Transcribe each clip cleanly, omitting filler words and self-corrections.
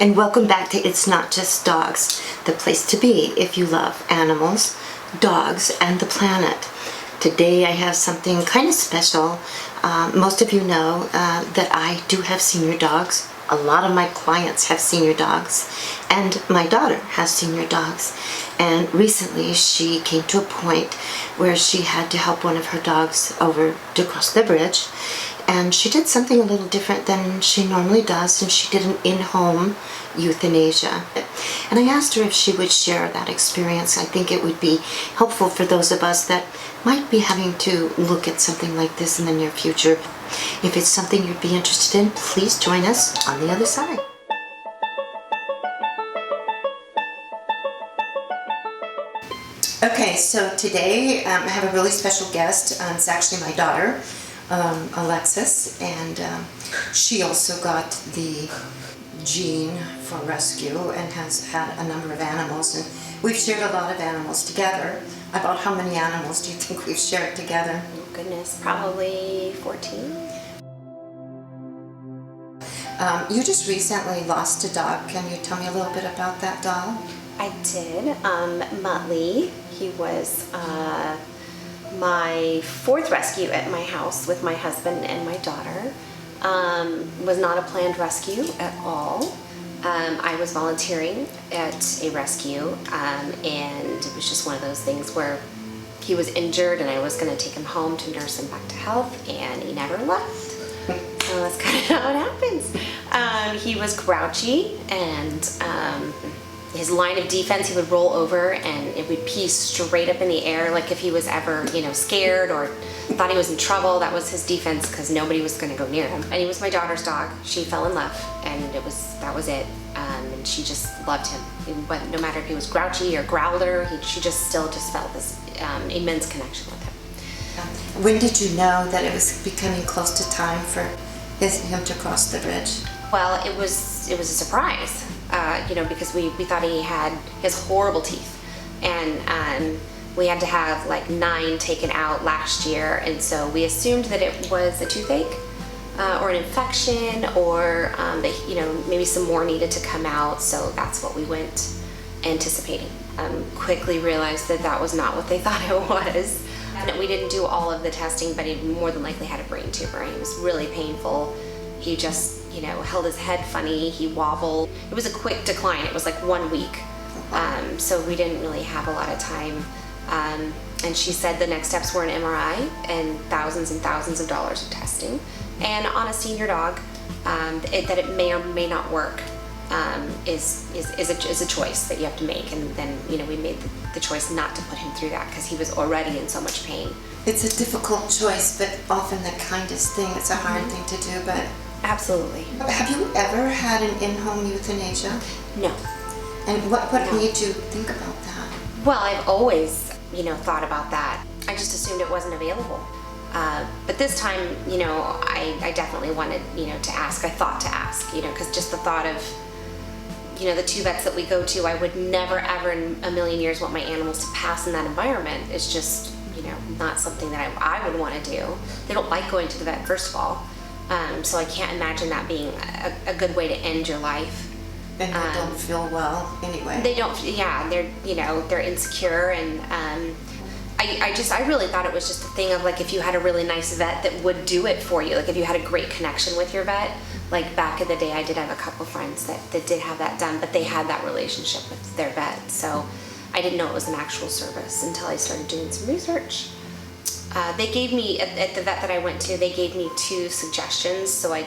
And welcome back to It's Not Just Dogs, the place to be if you love animals, dogs, and the planet. Today I have something kind of special. Most of you know that I do have senior dogs. A lot of my clients have senior dogs, and my daughter has senior dogs. And recently she came to a point where she had to help one of her dogs over to cross the bridge. And she did something a little different than she normally does, and she did an in-home euthanasia. And I asked her if she would share that experience. I think it would be helpful for those of us that might be having to look at something like this in the near future. If it's something you'd be interested in, please join us on the other side. Okay, so today I have a really special guest. It's actually my daughter, Alexis, and she also got the gene for rescue and has had a number of animals, and we've shared a lot of animals together. About how many animals do you think we've shared together? Oh goodness, probably 14. You just recently lost a dog. Can you tell me a little bit about that dog? I did. Muttley, he was my fourth rescue at my house with my husband and my daughter. Was not a planned rescue at all. I was volunteering at a rescue, and it was just one of those things where he was injured and I was going to take him home to nurse him back to health, and he never left. So that's kind of how it happens. He was grouchy, and his line of defense, he would roll over and it would pee straight up in the air, like if he was ever, scared or thought he was in trouble. That was his defense, because nobody was going to go near him. And he was my daughter's dog. She fell in love, and that was it. And she just loved him. But no matter if he was grouchy or growler, she still felt this immense connection with him. When did you know that it was becoming close to time for him to cross the bridge? Well, it was a surprise, because we thought he had his horrible teeth, and we had to have like 9 taken out last year, and so we assumed that it was a toothache or an infection, or that maybe some more needed to come out. So that's what we went anticipating. Quickly realized that was not what they thought it was. And we didn't do all of the testing, but he more than likely had a brain tumor. It was really painful. He just held his head funny, he wobbled. It was a quick decline. It was like 1 week. So we didn't really have a lot of time. And she said the next steps were an MRI and thousands of dollars of testing. And on a senior dog, that it may or may not work is a choice that you have to make. And then we made the choice not to put him through that, because he was already in so much pain. It's a difficult choice, but often the kindest thing. It's a hard thing to do, but... Absolutely. Have you ever had an in-home euthanasia? No. And what made you think about that? Well, I've always, thought about that. I just assumed it wasn't available. But this time, I definitely wanted, to ask. I thought to ask, because just the thought of, the 2 vets that we go to, I would never, ever in a million years want my animals to pass in that environment. It's just, not something that I would want to do. They don't like going to the vet, first of all. So I can't imagine that being a good way to end your life. And they don't feel well anyway. They don't, yeah, they're insecure, and I really thought it was just a thing of like, if you had a really nice vet that would do it for you, like if you had a great connection with your vet. Like back in the day, I did have a couple friends that did have that done, but they had that relationship with their vet. So I didn't know it was an actual service until I started doing some research. They gave me, at the vet that I went to, they gave me 2 suggestions. So I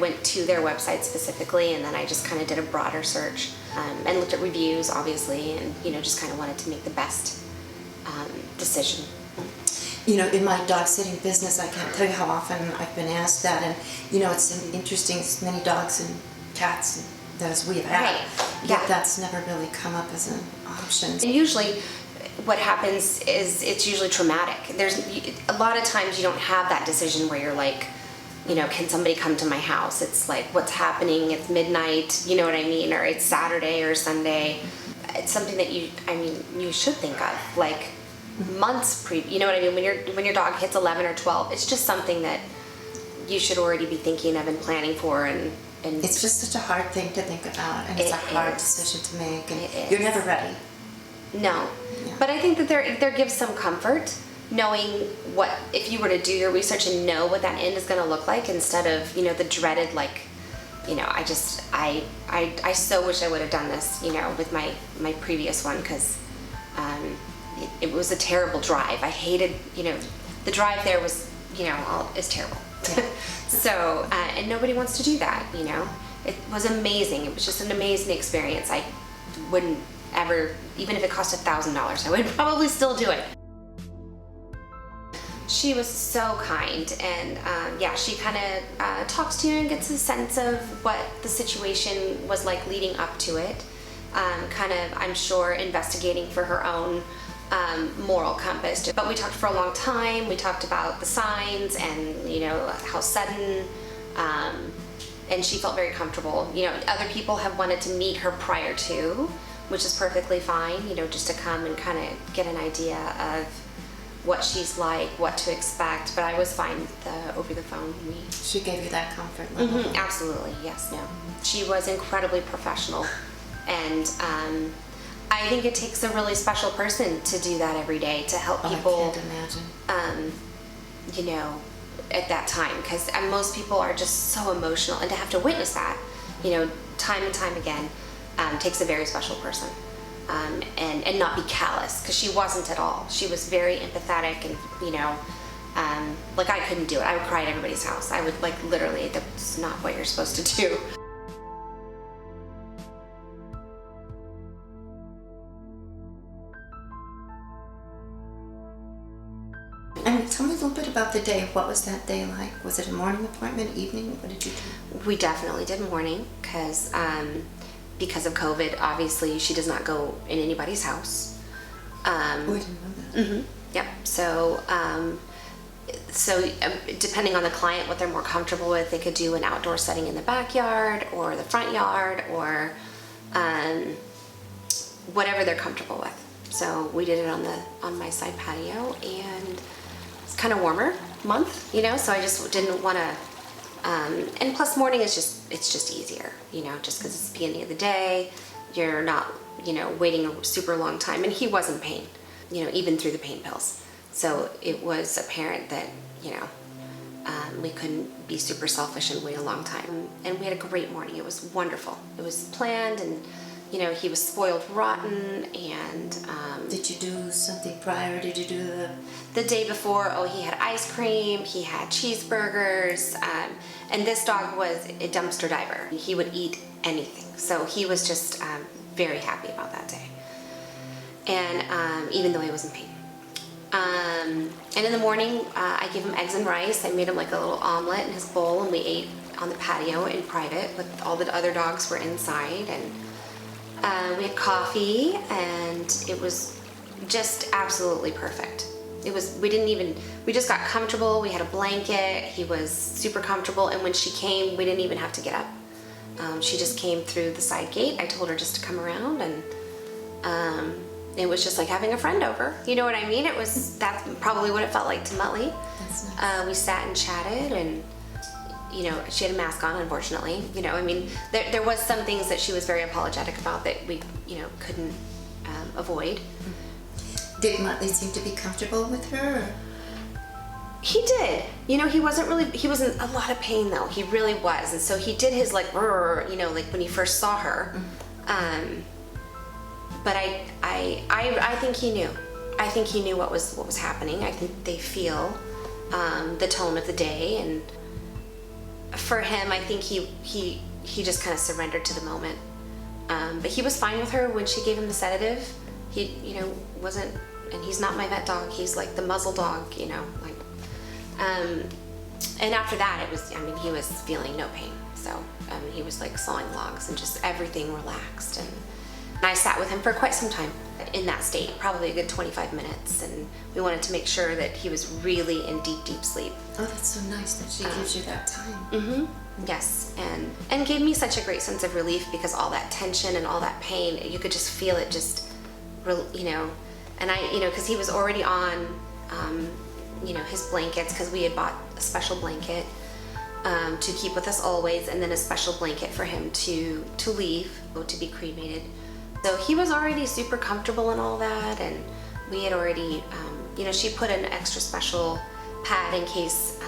went to their website specifically, and then I just kind of did a broader search and looked at reviews, obviously, and just kind of wanted to make the best decision. In my dog sitting business, I can't tell you how often I've been asked that, and it's interesting, as many dogs and cats as we've had, right. Yet that's never really come up as an option. And usually what happens is it's usually traumatic. There's a lot of times you don't have that decision where you're like, can somebody come to my house? It's like, what's happening? It's midnight, you know what I mean? Or it's Saturday or Sunday. It's something that you should think of, like months you know what I mean? When your dog hits 11 or 12, it's just something that you should already be thinking of and planning for, and and It's just such a hard thing to think about, and it's a hard decision to make, and you're never ready. No, Yeah. but I think that there gives some comfort knowing what, if you were to do your research and know what that end is going to look like, instead of, you know, the dreaded, like, you know, I so wish I would have done this, you know, with my previous one, because it was a terrible drive. I hated, you know, the drive there was, you know, is terrible. Yeah. So, and nobody wants to do that, you know. It was amazing. It was just an amazing experience. I wouldn't ever, even if it cost $1,000, I would probably still do it. She was so kind, and yeah, she kind of talks to you and gets a sense of what the situation was like leading up to it. Kind of, I'm sure, investigating for her own moral compass. But we talked for a long time. We talked about the signs and, you know, how sudden, and she felt very comfortable. You know, other people have wanted to meet her prior to, which is perfectly fine, you know, just to come and kind of get an idea of what she's like, what to expect. But I was fine with the over the phone. She gave you that comfort level. Mm-hmm, absolutely, yes, no. She was incredibly professional, and I think it takes a really special person to do that every day, to help people. I can't imagine. You know, at that time, because most people are just so emotional, and to have to witness that, you know, time and time again, takes a very special person. And not be callous, because she wasn't at all. She was very empathetic, and, you know, like, I couldn't do it. I would cry at everybody's house. I would, like, literally, that's not what you're supposed to do. And tell me a little bit about the day. What was that day like? Was it a morning appointment, evening? What did you do? We definitely did morning, because of COVID, obviously, she does not go in anybody's house. Oh, I didn't know that. Mm-hmm. Yep. So, depending on the client, what they're more comfortable with, they could do an outdoor setting in the backyard or the front yard, or whatever they're comfortable with. So we did it on my side patio, and it's kind of warmer month, you know. So I just didn't want to. And plus, morning is just easier, you know, just because it's the beginning of the day. You're not, you know, waiting a super long time. And he was in pain, you know, even through the pain pills. So it was apparent that, you know, we couldn't be super selfish and wait a long time. And we had a great morning. It was wonderful. It was planned, and, you know, he was spoiled rotten. And did you do something prior? Did you do the day before? Oh, he had ice cream. He had cheeseburgers. And this dog was a dumpster diver. He would eat anything. So he was just very happy about that day. And even though he was in pain. And in the morning, I gave him eggs and rice. I made him like a little omelet in his bowl, and we ate on the patio in private, with all the other dogs were inside. And we had coffee, and it was just absolutely perfect. It was, we just got comfortable. We had a blanket. He was super comfortable. And when she came, we didn't even have to get up. She just came through the side gate. I told her just to come around, and it was just like having a friend over. You know what I mean? That's probably what it felt like to Muttley. That's nice. We sat and chatted, and, you know, she had a mask on, unfortunately. You know, I mean, there was some things that she was very apologetic about that we, you know, couldn't avoid. Did Muttley seem to be comfortable with her? Or? He did. You know, he wasn't a lot of pain, though. He really was. And so he did his, like, you know, like when he first saw her. But I think he knew. I think he knew what was happening. I think they feel the tone of the day. And for him, I think he just kind of surrendered to the moment. But he was fine with her when she gave him the sedative. He, you know, wasn't, and he's not my vet dog. He's like the muzzle dog, you know, like, and after that, he was feeling no pain. So, he was like sawing logs, and just everything relaxed. And I sat with him for quite some time in that state, probably a good 25 minutes. And we wanted to make sure that he was really in deep, deep sleep. Oh, that's so nice that she gives you that time. Mm-hmm. Yes, and gave me such a great sense of relief, because all that tension and all that pain, you could just feel it just, you know. And I, you know, because he was already on, you know, his blankets, because we had bought a special blanket. to keep with us always, and then a special blanket for him to leave, to be cremated. So he was already super comfortable in all that, and we had already, she put an extra special pad in case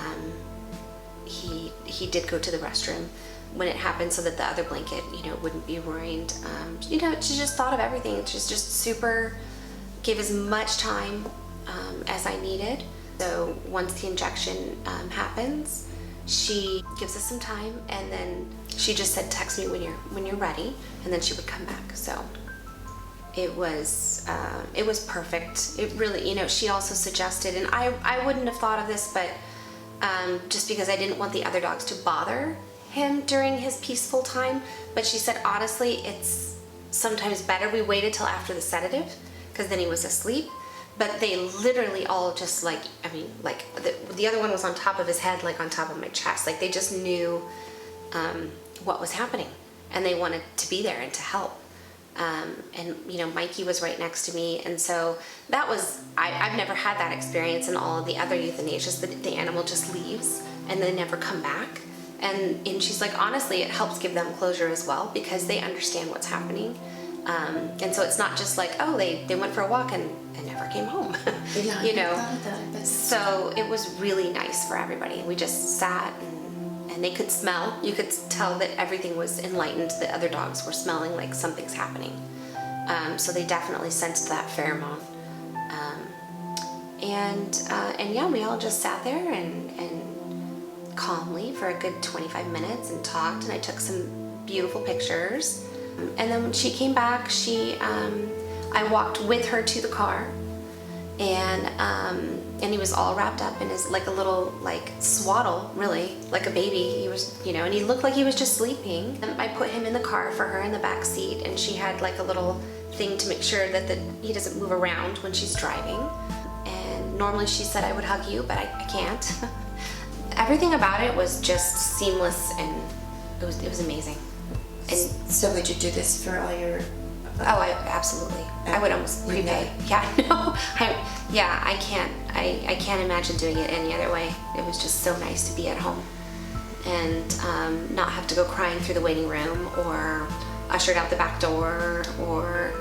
he did go to the restroom when it happened, so that the other blanket, wouldn't be ruined. She just thought of everything. She's just super, gave as much time as I needed. So once the injection happens, she gives us some time, and then she just said, text me when you're ready, and then she would come back. So it was perfect. It really, she also suggested, and I wouldn't have thought of this, but just because I didn't want the other dogs to bother him during his peaceful time, but she said, honestly, it's sometimes better we waited till after the sedative, because then he was asleep. But they literally all just the other one was on top of his head, like on top of my chest. Like they just knew what was happening, and they wanted to be there and to help. And Mikey was right next to me, and so that was, I've never had that experience in all of the other euthanasias. The animal just leaves and they never come back. And she's like, honestly, it helps give them closure as well, because they understand what's happening. And so it's not just like, oh, they went for a walk and never came home. Yeah, So it was really nice for everybody. We just sat, and they could smell. You could tell that everything was enlightened. The other dogs were smelling like something's happening. So they definitely sensed that pheromone. And yeah, we all just sat there and calmly for a good 25 minutes and talked, and I took some beautiful pictures. And then when she came back, I walked with her to the car, and he was all wrapped up in his, like a little, like, swaddle, really, like a baby. He was, and he looked like he was just sleeping. And I put him in the car for her in the back seat, and she had like a little thing to make sure that he doesn't move around when she's driving. And normally she said I would hug you, but I can't. Everything about it was just seamless, and it was amazing. And so would you do this for all your? Oh, absolutely. I would almost prepay. Yeah, no, I can't imagine doing it any other way. It was just so nice to be at home and not have to go crying through the waiting room or ushered out the back door, or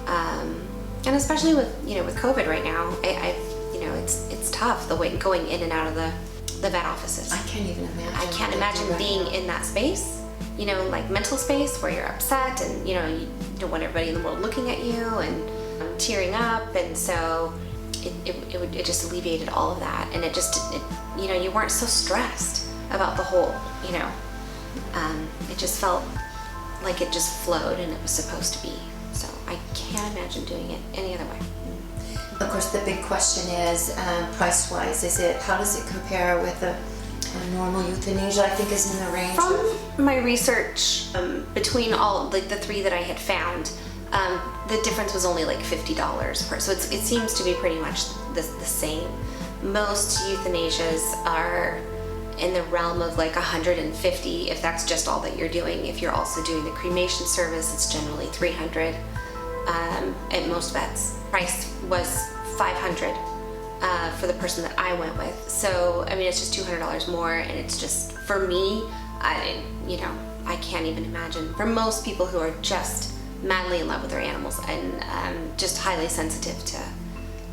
and especially with with COVID right now, it's tough, the wait going in and out of the vet offices. I can't even imagine. I can't imagine being in that space. Like mental space where you're upset and you don't want everybody in the world looking at you and tearing up, and so it just alleviated all of that, and it you weren't so stressed about the whole, it just felt like it just flowed and it was supposed to be. So I can't imagine doing it any other way. Of course, the big question is price-wise. How does it compare with a normal euthanasia? I think is in the range. From my research, between all the three that I had found, the difference was only like $50 per. So it seems to be pretty much the same. Most euthanasias are in the realm of like $150 if that's just all that you're doing. If you're also doing the cremation service, it's generally $300 at most vets. Price was $500 for the person that I went with. So I mean, it's just $200 more, and it's just, for me, I can't even imagine. For most people who are just madly in love with their animals and just highly sensitive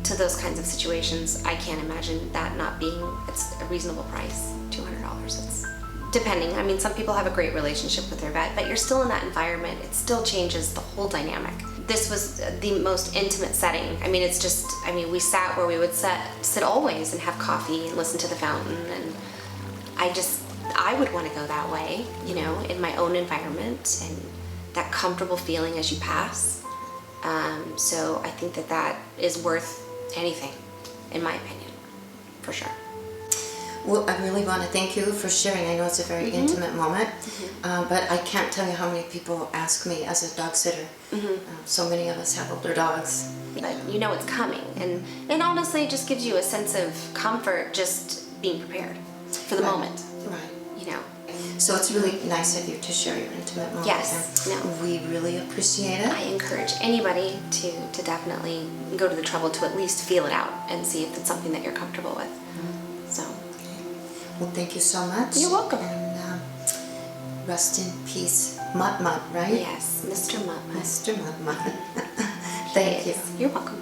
to those kinds of situations, I can't imagine that not being, it's a reasonable price. $200. It's depending. I mean, some people have a great relationship with their vet, but you're still in that environment. It still changes the whole dynamic. This was the most intimate setting. I mean, it's just, we sat where we would sit always and have coffee and listen to the fountain, and I would want to go that way, in my own environment, and that comfortable feeling as you pass. So I think that is worth anything, in my opinion, for sure. Well, I really want to thank you for sharing. I know it's a very intimate moment, but I can't tell you how many people ask me as a dog sitter. So many of us have older dogs. But it's coming, and honestly, it just gives you a sense of comfort just being prepared for the moment. Right. So it's really nice of you to share your intimate moment. Yes. No. We really appreciate it. I encourage anybody to definitely go to the trouble to at least feel it out and see if it's something that you're comfortable with. So. Well, thank you so much. You're welcome. And rest in peace, Mutt Mutt, right? Yes, Mr. Mutt Mutt. Mr. Mutt Mutt. Thank you. You're welcome.